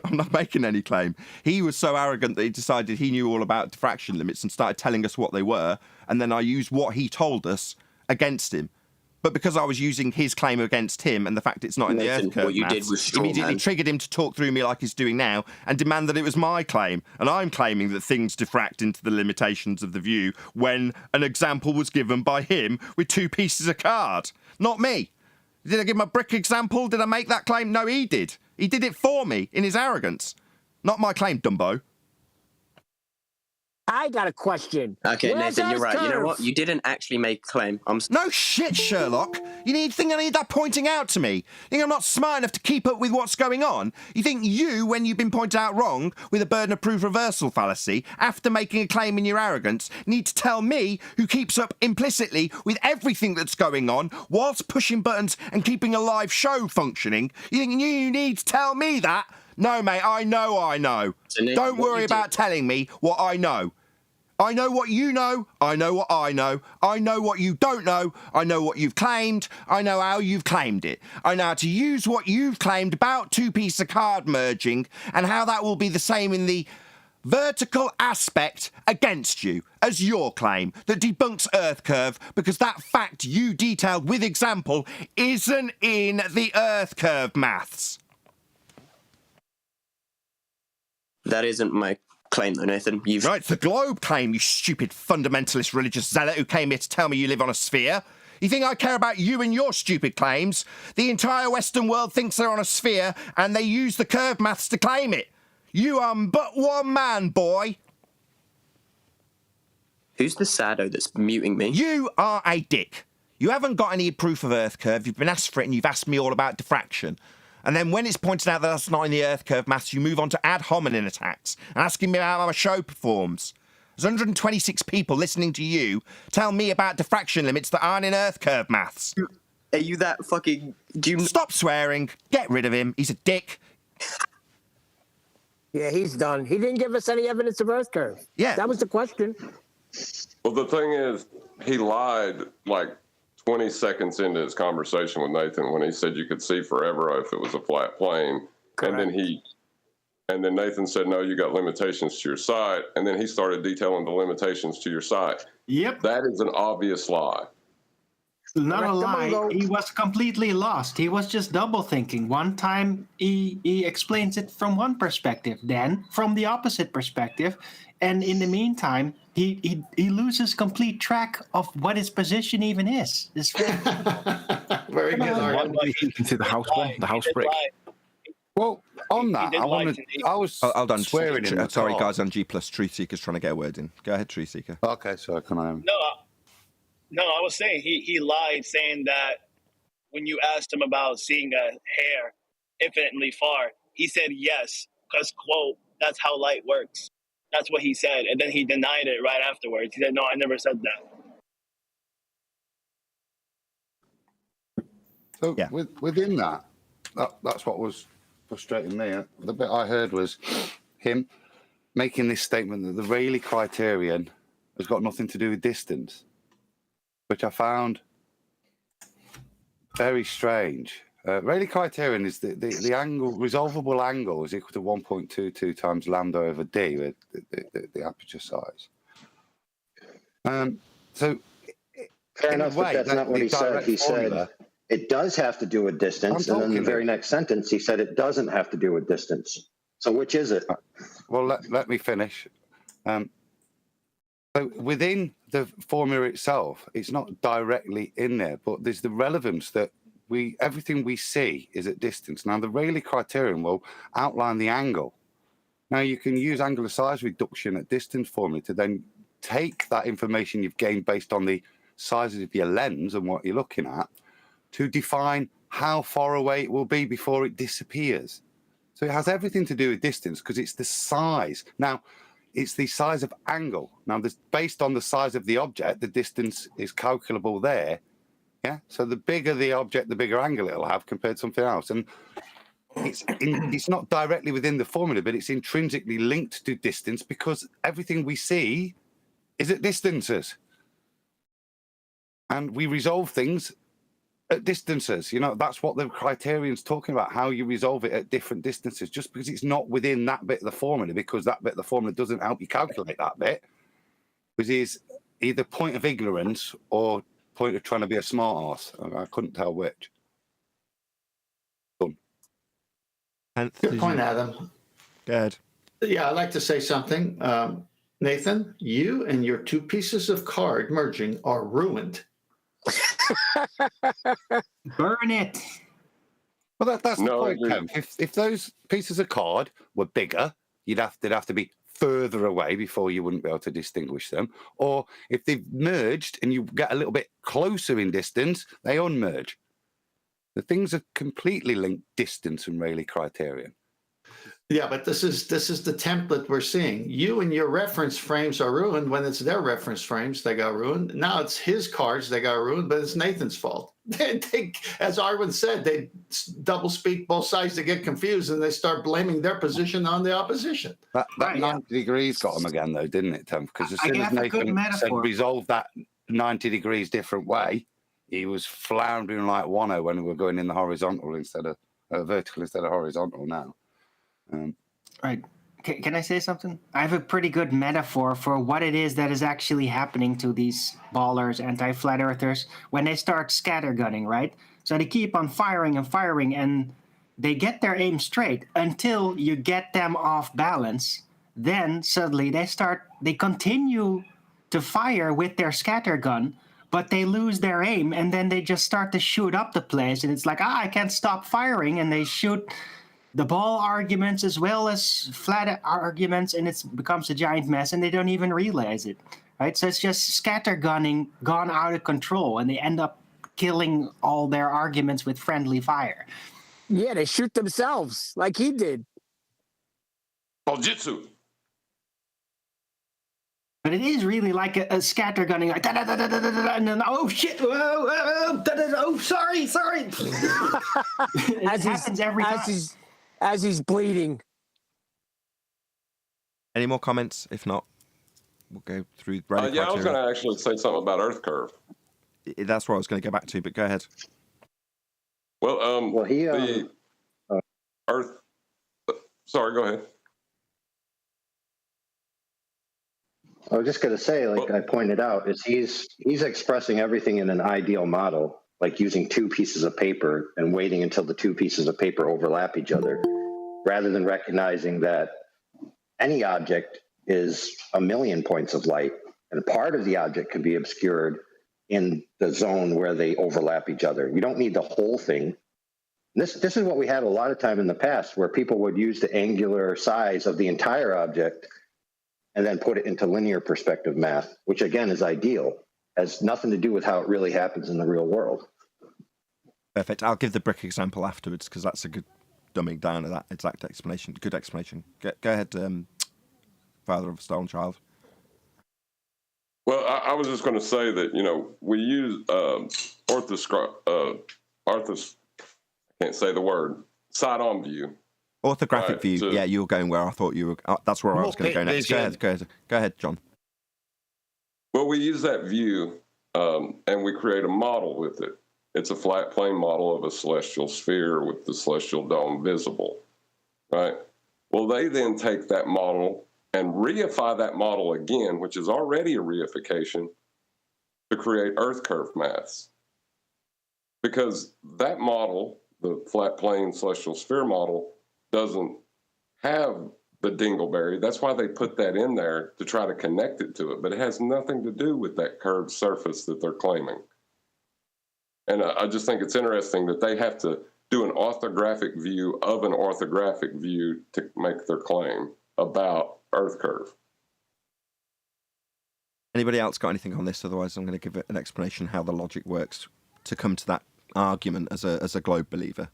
I'm not making any claim. He was so arrogant that he decided he knew all about diffraction limits and started telling us what they were, and then I used what he told us against him. But because I was using his claim against him and the fact it's not in the Earth curve what you did was straw immediately man. triggered him to talk through me like he's doing now and demand that it was my claim. And I'm claiming that things diffract into the limitations of the view when an example was given by him with two pieces of card. Not me. Did I give him a brick example? Did I make that claim? No, he did. He did it for me in his arrogance. Not my claim, Dumbo. I got a question. Okay, Where's Nathan, you're Earth right. You know curve? what? You didn't actually make a claim. No shit, Sherlock. You think I need that pointing out to me? You think I'm not smart enough to keep up with what's going on? You think you, when you've been pointed out wrong with a burden of proof reversal fallacy, after making a claim in your arrogance, need to tell me, who keeps up implicitly with everything that's going on, whilst pushing buttons and keeping a live show functioning? You think you need to tell me that? No, mate, I know. So, Nathan, Don't what worry you about telling me what I know. I know what you know. I know what I know. I know what you don't know. I know what you've claimed. I know how you've claimed it. I know how to use what you've claimed about two-piece of card merging and how that will be the same in the vertical aspect against you as your claim that debunks Earth curve, because that fact you detailed with example isn't in the Earth curve maths. That isn't my claim, though, Nathan. No, it's the globe claim, you stupid fundamentalist religious zealot who came here to tell me you live on a sphere. You think I care about you and your stupid claims? The entire Western world thinks they're on a sphere, and they use the curve maths to claim it. You are but one man, boy. Who's the sado that's muting me? You are a dick. You haven't got any proof of Earth curve. You've been asked for it, and you've asked me all about diffraction. And then when it's pointed out that that's not in the Earth curve maths, you move on to ad hominem attacks and asking me about how my show performs. There's 126 people listening to you tell me about diffraction limits that aren't in Earth curve maths. Are you that fucking... Stop swearing. Get rid of him. He's a dick. Yeah, he's done. He didn't give us any evidence of Earth curve. Yeah. That was the question. Well, the thing is, he lied like 20 seconds into his conversation with Nathan when he said you could see forever if it was a flat plane. Correct. And then Nathan said, no, you got limitations to your site. And then he started detailing the limitations to your site. Yep. That is an obvious lie. Not a lie. Rectamungo. He was completely lost. He was just double thinking. One time he explains it from one perspective, then from the opposite perspective. And in the meantime, he loses complete track of what his position even is. It's Very good. Why do you think into the house one, the house brick? Well, on that, I was Hold on. swearing in the Sorry, car. guys, on G+. Truth Seeker's trying to get a word in. Go ahead, Truth Seeker. Okay, so can I? No, I was saying he lied, saying that when you asked him about seeing a hair infinitely far, he said yes, because, quote, that's how light works. That's what he said. And then he denied it right afterwards. He said, no, I never said that. So Yeah. within that's what was frustrating me. The bit I heard was him making this statement that the Rayleigh criterion has got nothing to do with distance, which I found very strange. Rayleigh criterion is the angle, resolvable angle is equal to 1.22 times lambda over d, with the aperture size. So, Fair enough, but that's not what he said. He said it does have to do with distance, and then the very next sentence he said it doesn't have to do with distance. So which is it? Well, let me finish. So within the formula itself, it's not directly in there, but there's the relevance that everything we see is at distance. Now, the Rayleigh criterion will outline the angle. Now, you can use angular size reduction at distance formula to then take that information you've gained based on the size of your lens and what you're looking at to define how far away it will be before it disappears. So it has everything to do with distance because it's the size. Now, it's the size of angle. Now, based on the size of the object, the distance is calculable there. Yeah. So the bigger the object, the bigger angle it'll have compared to something else. And it's not directly within the formula, but it's intrinsically linked to distance because everything we see is at distances. And we resolve things at distances. You know, that's what the criterion's talking about, how you resolve it at different distances. Just because it's not within that bit of the formula, because that bit of the formula doesn't help you calculate that bit, which is either point of ignorance or point of trying to be a smart arse. I couldn't tell which. Done. Good point, Adam. Go ahead. Yeah, I'd like to say something. Nathan, you and your two pieces of card merging are ruined. Burn it. Well, that's No, the point, Kev. If those pieces of card were bigger, they'd have to be further away before you wouldn't be able to distinguish them. Or if they've merged and you get a little bit closer in distance, they unmerge. The things are completely linked, distance and Rayleigh criterion. Yeah, but this is the template we're seeing. You and your reference frames are ruined when it's their reference frames that got ruined. Now it's his cards that got ruined, but it's Nathan's fault. They, as Arwen said, they double speak both sides to get confused, and they start blaming their position on the opposition. That Right, yeah. 90 degrees got him again, though, didn't it, Tom? Because as I soon as have a good Nathan said metaphor. resolve that 90 degrees different way, he was floundering like Wano when we were going in the horizontal instead of vertical instead of horizontal now. Right. Can I say something? I have a pretty good metaphor for what it is that is actually happening to these ballers, anti-flat earthers, when they start scattergunning, right? So they keep on firing and firing, and they get their aim straight until you get them off balance. Then suddenly they continue to fire with their scattergun, but they lose their aim, and then they just start to shoot up the place, and it's like, I can't stop firing, and they shoot the ball arguments as well as flat arguments, and it becomes a giant mess, and they don't even realize it, right? So it's just scattergunning gone out of control, and they end up killing all their arguments with friendly fire. Yeah, they shoot themselves like he did. Bojitsu. But it is really like a scattergunning, like da-da-da-da-da-da-da, and then, oh shit, oh, sorry. It happens every time. As he's bleeding. Any more comments? If not, we'll go through Rayleigh Yeah, I was criteria. going to actually say something about Earth curve. That's what I was going to go back to, but go ahead. Well, he, the Earth. Sorry, go ahead. I was just going to say, like I pointed out, is he's expressing everything in an ideal model, like using two pieces of paper and waiting until the two pieces of paper overlap each other, rather than recognizing that any object is a million points of light, and part of the object can be obscured in the zone where they overlap each other. You don't need the whole thing. This is what we had a lot of time in the past, where people would use the angular size of the entire object and then put it into linear perspective math, which again is ideal. Has nothing to do with how it really happens in the real world. Perfect. I'll give the brick example afterwards because that's a good dumbing down of that exact explanation. Good explanation. Go ahead, father of a stolen child. Well, I was just going to say that, we use I can't say the word, side-on view. Orthographic Right, view. so- Yeah, you were going where I thought you were. That's where I was going to go next. Go ahead, John. Well, we use that view and we create a model with it. It's a flat plane model of a celestial sphere with the celestial dome visible, right? Well, they then take that model and reify that model again, which is already a reification, to create Earth curve maths. Because that model, the flat plane celestial sphere model, doesn't have the dingleberry. That's why they put that in there to try to connect it to it, but it has nothing to do with that curved surface that they're claiming. And I just think it's interesting that they have to do an orthographic view of an orthographic view to make their claim about Earth curve. Anybody else got anything on this? Otherwise, I'm going to give it an explanation how the logic works to come to that argument as a globe believer.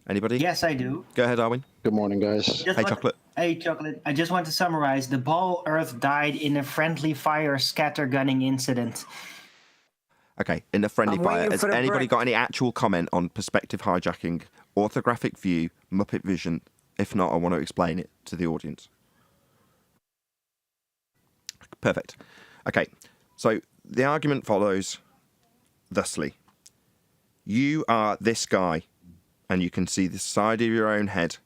Anybody? Yes, I do. Go ahead, Arwen. Good morning, guys. Chocolate. Hey, Chocolate. I just want to summarize. The ball Earth died in a friendly fire scattergunning incident. Okay, in the friendly I'm fire. waiting Has for the anybody brick. got any actual comment on perspective hijacking, orthographic view, Muppet vision? If not, I want to explain it to the audience. Perfect. Okay, so the argument follows thusly. You are this guy, and you can see the side of your own head.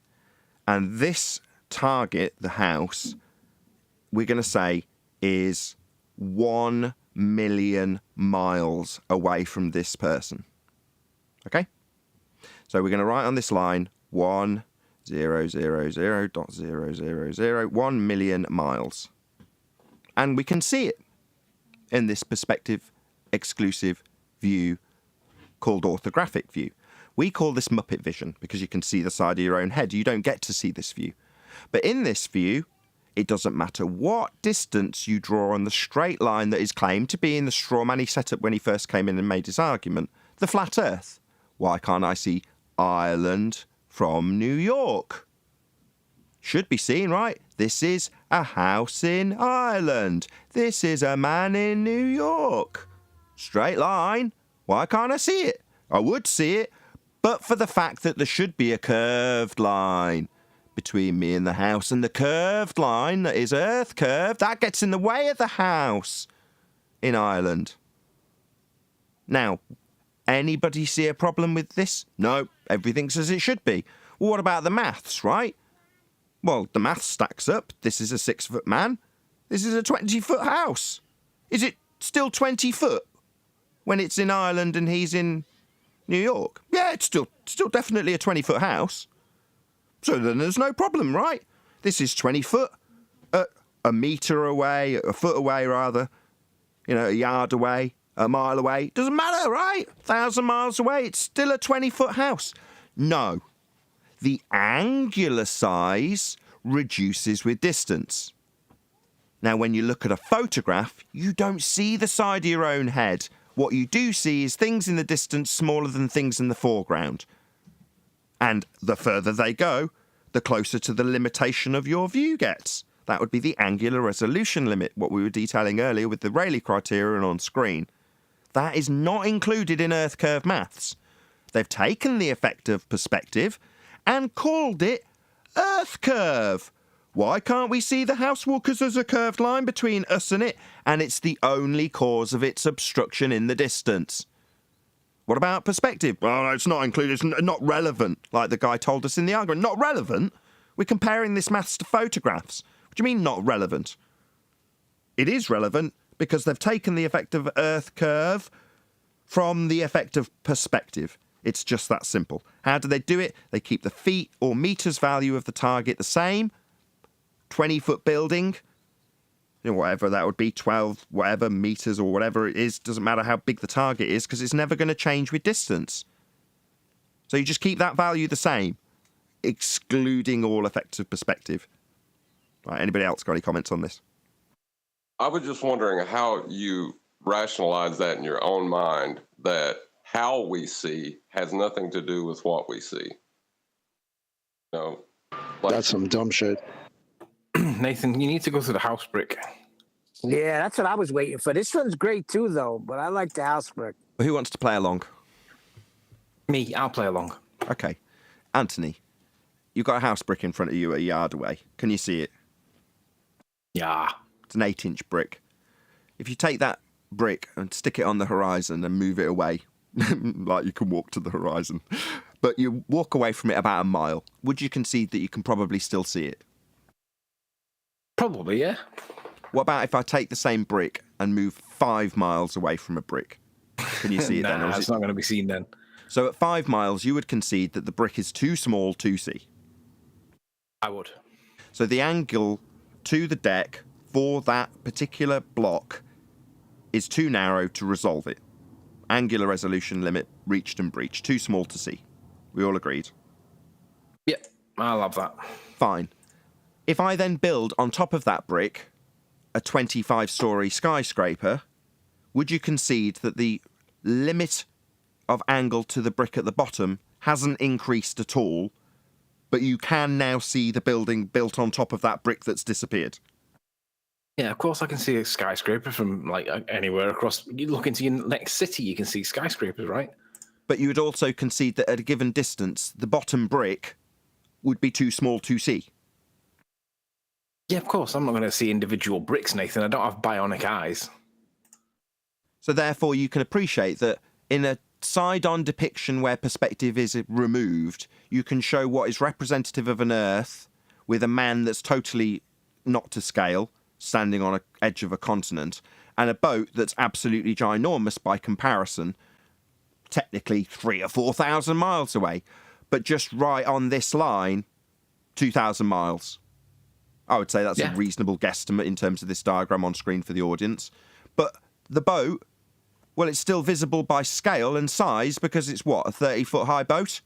And this target, the house, we're going to say is 1 million miles away from this person. Okay? So we're going to write on this line 1,000.000, 1 million miles. And we can see it in this perspective exclusive view called orthographic view. We call this Muppet vision because you can see the side of your own head. You don't get to see this view. But in this view, it doesn't matter what distance you draw on the straight line that is claimed to be in the straw man he set up when he first came in and made his argument, the flat earth. Why can't I see Ireland from New York? should be seen, right? This is a house in Ireland. This is a man in New York. Straight line. Why can't I see it? I would see it, but for the fact that there should be a curved line between me and the house, and the curved line that is Earth curve, that gets in the way of the house in Ireland. Now, anybody see a problem with this? No, everything's as it should be. Well, what about the maths, right? Well, the maths stacks up. This is a 6-foot man. This is a 20-foot house. Is it still 20 foot when it's in Ireland and he's in New York? Yeah, it's still definitely a 20-foot house. So then there's no problem, right? This is 20 foot, a metre away, a foot away rather, a yard away, a mile away. Doesn't matter, right? 1,000 miles away, it's still a 20-foot house. No. The angular size reduces with distance. Now, when you look at a photograph, you don't see the side of your own head. What you do see is things in the distance smaller than things in the foreground. And the further they go, the closer to the limitation of your view gets. That would be the angular resolution limit, what we were detailing earlier with the Rayleigh criterion on screen. That is not included in Earth curve maths. They've taken the effect of perspective and called it Earth curve. Why can't we see the house? Well, because there's a curved line between us and it, and it's the only cause of its obstruction in the distance. What about perspective? Well, it's not included. It's not relevant, like the guy told us in the argument. Not relevant? We're comparing this maths to photographs. What do you mean not relevant? It is relevant because they've taken the effect of Earth curve from the effect of perspective. It's just that simple. How do they do it? They keep the feet or meters value of the target the same. 20-foot building, whatever that would be, 12 whatever meters or whatever it is, doesn't matter how big the target is because it's never going to change with distance. So you just keep that value the same, excluding all effects of perspective. Right, anybody else got any comments on this? I was just wondering how you rationalize that in your own mind, that how we see has nothing to do with what we see. That's some dumb shit. Nathan, you need to go to the house brick. Yeah, that's what I was waiting for. This one's great too, though, but I like the house brick. Who wants to play along? Me, I'll play along. Okay. Anthony, you've got a house brick in front of you a yard away. Can you see it? Yeah. It's an 8-inch brick. If you take that brick and stick it on the horizon and move it away, like you can walk to the horizon, but you walk away from it about a mile, would you concede that you can probably still see it? Probably, yeah. What about if I take the same brick and move 5 miles away from a brick? Can you see it then? Nah, it's not going to be seen then. So at 5 miles, you would concede that the brick is too small to see? I would. So the angle to the deck for that particular block is too narrow to resolve it. Angular resolution limit reached and breached. Too small to see. We all agreed? Yep, I'll have that. Fine. If I then build on top of that brick a 25-storey skyscraper, would you concede that the limit of angle to the brick at the bottom hasn't increased at all, but you can now see the building built on top of that brick that's disappeared? Yeah, of course I can see a skyscraper from anywhere across. You look into your next city, you can see skyscrapers, right? But you would also concede that at a given distance, the bottom brick would be too small to see. Yeah, of course. I'm not going to see individual bricks, Nathan. I don't have bionic eyes. So therefore, you can appreciate that in a side-on depiction where perspective is removed, you can show what is representative of an Earth with a man that's totally not to scale, standing on an edge of a continent, and a boat that's absolutely ginormous by comparison, technically 3,000 or 4,000 miles away, but just right on this line, 2,000 miles. I would say that's a reasonable guesstimate in terms of this diagram on screen for the audience. But the boat, well, it's still visible by scale and size because it's, what, a 30-foot high boat?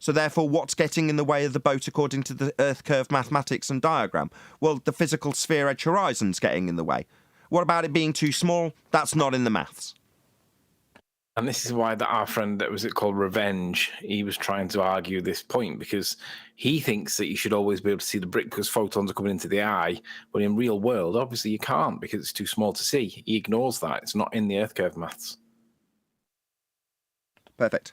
So therefore, what's getting in the way of the boat according to the Earth curve mathematics and diagram? Well, the physical sphere edge horizon's getting in the way. What about it being too small? That's not in the maths. And this is why our friend, that was it called Revenge, he was trying to argue this point, because he thinks that you should always be able to see the brick because photons are coming into the eye. But in real world, obviously you can't because it's too small to see. He ignores that. It's not in the earth curve maths. Perfect.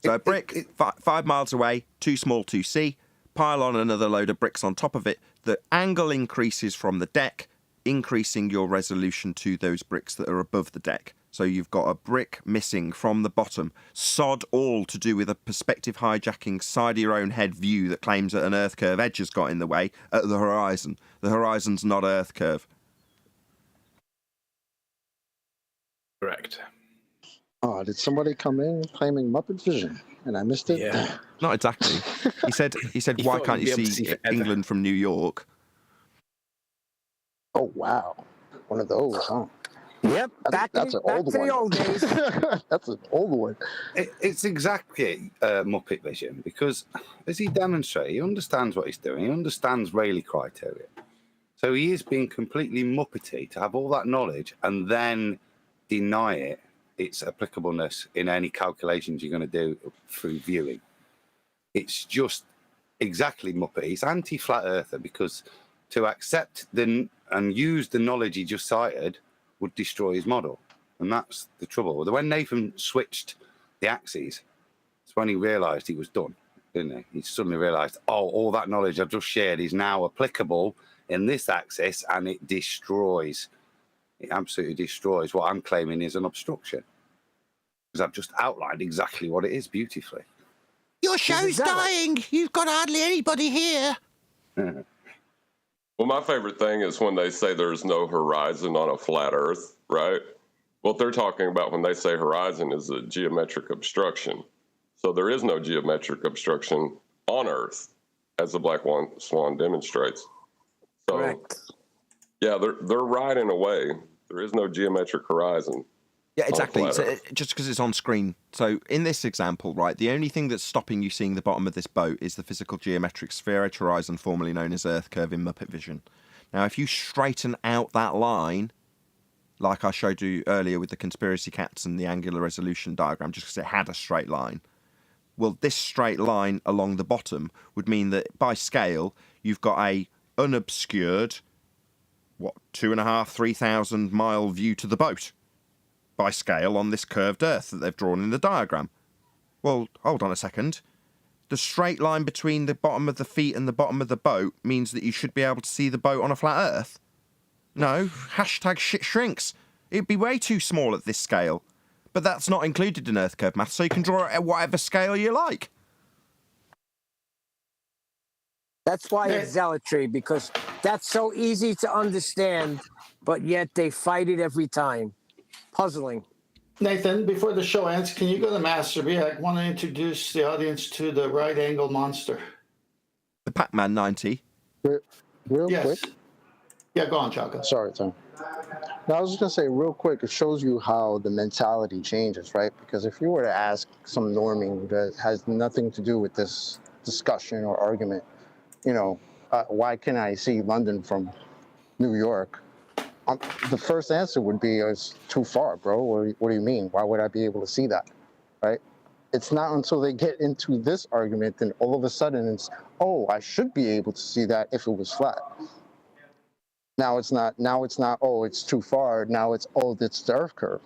So a brick 5 miles away, too small to see. Pile on another load of bricks on top of it. The angle increases from the deck, increasing your resolution to those bricks that are above the deck. So you've got a brick missing from the bottom. Sod all to do with a perspective hijacking side of your own head view that claims that an earth curve edge has got in the way at the horizon. The horizon's not earth curve. Correct. Oh, did somebody come in claiming Muppet Vision and I missed it? Yeah. Not exactly. He said, why can't you see England from New York? Oh, wow. One of those, huh? Yep, That's an old one. The old days. That's an old one. It's exactly Muppet Vision, because as he demonstrates, he understands what he's doing. He understands Rayleigh criteria. So he is being completely Muppety to have all that knowledge and then deny it its applicableness in any calculations you're going to do through viewing. It's just exactly Muppet. He's anti-flat earther, because to accept and use the knowledge he just cited would destroy his model. And that's the trouble. When Nathan switched the axes, it's when he realised he was done, didn't he? He suddenly realised, oh, all that knowledge I've just shared is now applicable in this axis, and it destroys. It absolutely destroys what I'm claiming is an obstruction. Because I've just outlined exactly what it is beautifully. Your show's dying. You've got hardly anybody here. Well, my favorite thing is when they say there's no horizon on a flat Earth, right? What they're talking about when they say horizon is a geometric obstruction. So there is no geometric obstruction on Earth, as the Black Swan demonstrates. So, correct. Yeah, they're right in a way. There is no geometric horizon. Yeah, exactly. So just because it's on screen. So in this example, right, the only thing that's stopping you seeing the bottom of this boat is the physical geometric sphere edge horizon, formerly known as Earth curve in Muppet Vision. Now, if you straighten out that line, like I showed you earlier with the conspiracy cats and the angular resolution diagram, just because it had a straight line, well, this straight line along the bottom would mean that by scale, you've got a unobscured, 2,500, 3,000 mile view to the boat. By scale on this curved Earth that they've drawn in the diagram. Well, hold on a second. The straight line between the bottom of the feet and the bottom of the boat means that you should be able to see the boat on a flat Earth. No, hashtag shit shrinks. It'd be way too small at this scale. But that's not included in Earth curve math, so you can draw it at whatever scale you like. That's why it's zealotry, because that's so easy to understand, but yet they fight it every time. Puzzling. Nathan, before the show ends, can you go to Master B? I want to introduce the audience to the right angle monster. The Pac-Man 90. Real quick. Yeah, go on, Chaka. Sorry, Tom. Now, I was just going to say real quick, it shows you how the mentality changes, right? Because if you were to ask some normie that has nothing to do with this discussion or argument, why can I see London from New York? The first answer would be, it's too far, bro. What do you mean? Why would I be able to see that, right? It's not until they get into this argument, then all of a sudden it's, oh, I should be able to see that if it was flat. Now it's not, oh, it's too far. Now it's, oh, it's the Earth curve.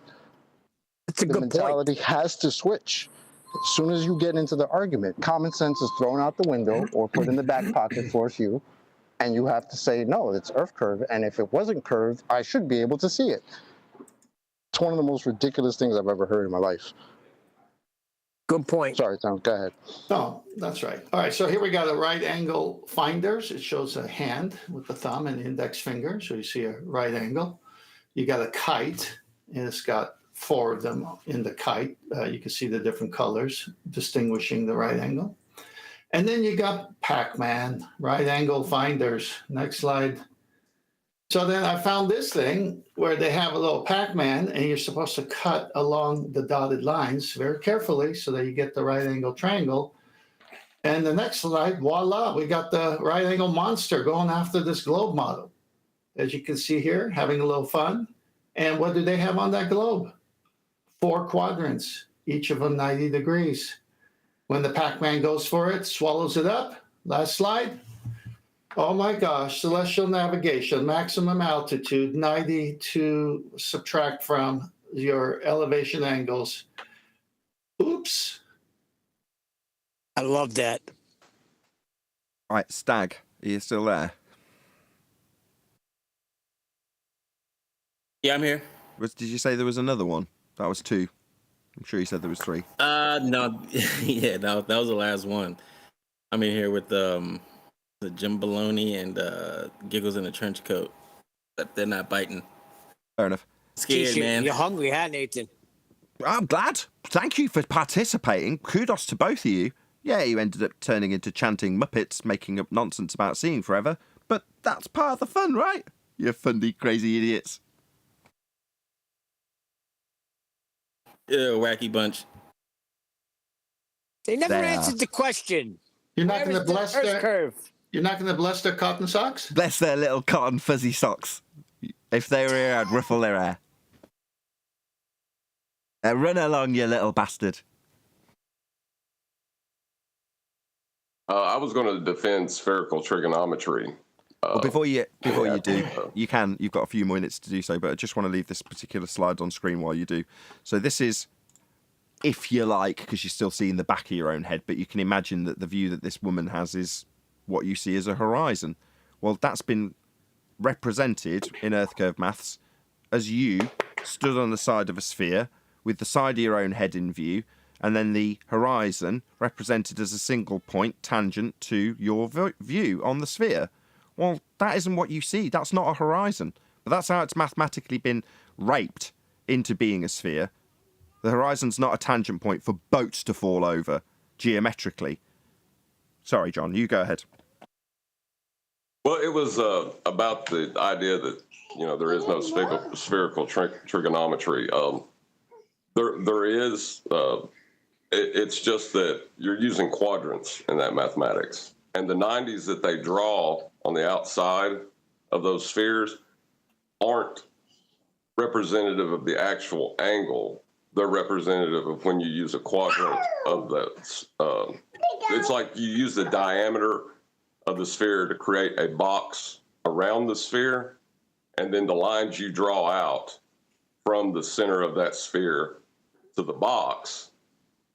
That's a good point. The mentality has to switch. As soon as you get into the argument, common sense is thrown out the window or put in the back pocket for a few. And you have to say, no, it's Earth curve. And if it wasn't curved, I should be able to see it. It's one of the most ridiculous things I've ever heard in my life. Good point. Sorry, Tom, go ahead. No, that's right. All right, so here we got a right angle finders. It shows a hand with the thumb and the index finger. So you see a right angle. You got a kite, and it's got 4 of them in the kite. You can see the different colors distinguishing the right angle. And then you got Pac-Man, right angle finders. Next slide. So then I found this thing where they have a little Pac-Man, and you're supposed to cut along the dotted lines very carefully so that you get the right angle triangle. And the next slide, voila, we got the right angle monster going after this globe model. As you can see here, having a little fun. And what do they have on that globe? 4 quadrants, each of them 90 degrees. When the Pac-Man goes for it, swallows it up. Last slide. Oh my gosh, celestial navigation, maximum altitude, 90 to subtract from your elevation angles. Oops. I love that. Right, Stag, are you still there? Yeah, I'm here. Did you say there was another one? That was 2. I'm sure you said there was 3. No, yeah, no, that was the last one. I'm in here with the Jim Baloney and Giggles in a trench coat. But they're not biting. Fair enough. Scared, man. You're hungry, huh, Nathan? I'm glad. Thank you for participating. Kudos to both of you. Yeah, you ended up turning into chanting Muppets, making up nonsense about seeing forever. But that's part of the fun, right? You funny, crazy idiots. Wacky bunch. They never There. answered the question. You're not Where going to is the bless Earth their curve? You're not going to bless their cotton socks? Bless their little cotton fuzzy socks. If they were here, I'd ruffle their hair. Run along, you little bastard. I was going to defend spherical trigonometry. Well, before you do, you've got a few minutes to do so, but I just want to leave this particular slide on screen while you do. So this is, if you like, because you're still seeing the back of your own head, but you can imagine that the view that this woman has is what you see as a horizon. Well, that's been represented in Earth curve maths as you stood on the side of a sphere with the side of your own head in view, and then the horizon represented as a single point tangent to your view on the sphere. Well, that isn't what you see. That's not a horizon. But that's how it's mathematically been raped into being a sphere. The horizon's not a tangent point for boats to fall over, geometrically. Sorry, John, you go ahead. Well, it was about the idea that, there is no spherical trigonometry. There is, it's just that you're using quadrants in that mathematics. And the 90s that they draw on the outside of those spheres aren't representative of the actual angle. They're representative of when you use a quadrant of that. It's like you use the diameter of the sphere to create a box around the sphere, and then the lines you draw out from the center of that sphere to the box,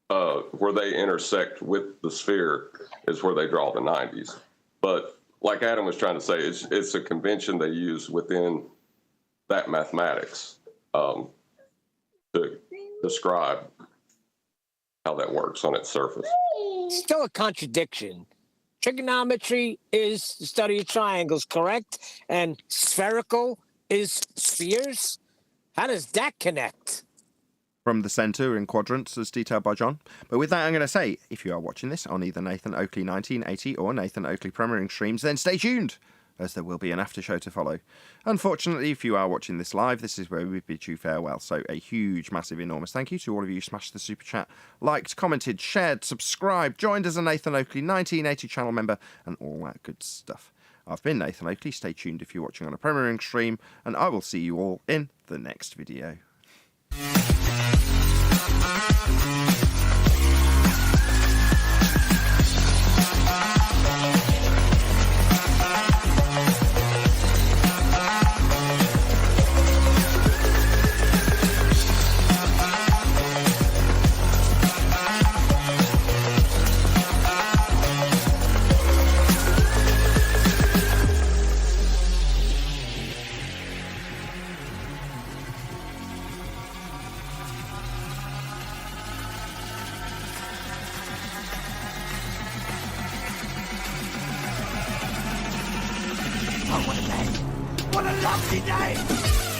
where they intersect with the sphere, is where they draw the 90s. But like Adam was trying to say, it's a convention they use within that mathematics to describe how that works on its surface. Still a contradiction. Trigonometry is the study of triangles, correct? And spherical is spheres? How does that connect? From the centre in quadrants as detailed by John. But with that, I'm going to say, if you are watching this on either Nathan Oakley 1980 or Nathan Oakley Premiering streams, then stay tuned, as there will be an after show to follow. Unfortunately, if you are watching this live, this is where we bid you farewell. So a huge, massive, enormous thank you to all of you who smashed the super chat, liked, commented, shared, subscribed, joined as a Nathan Oakley 1980 channel member, and all that good stuff. I've been Nathan Oakley. Stay tuned if you're watching on a Premiering stream, and I will see you all in the next video. What a lovely day!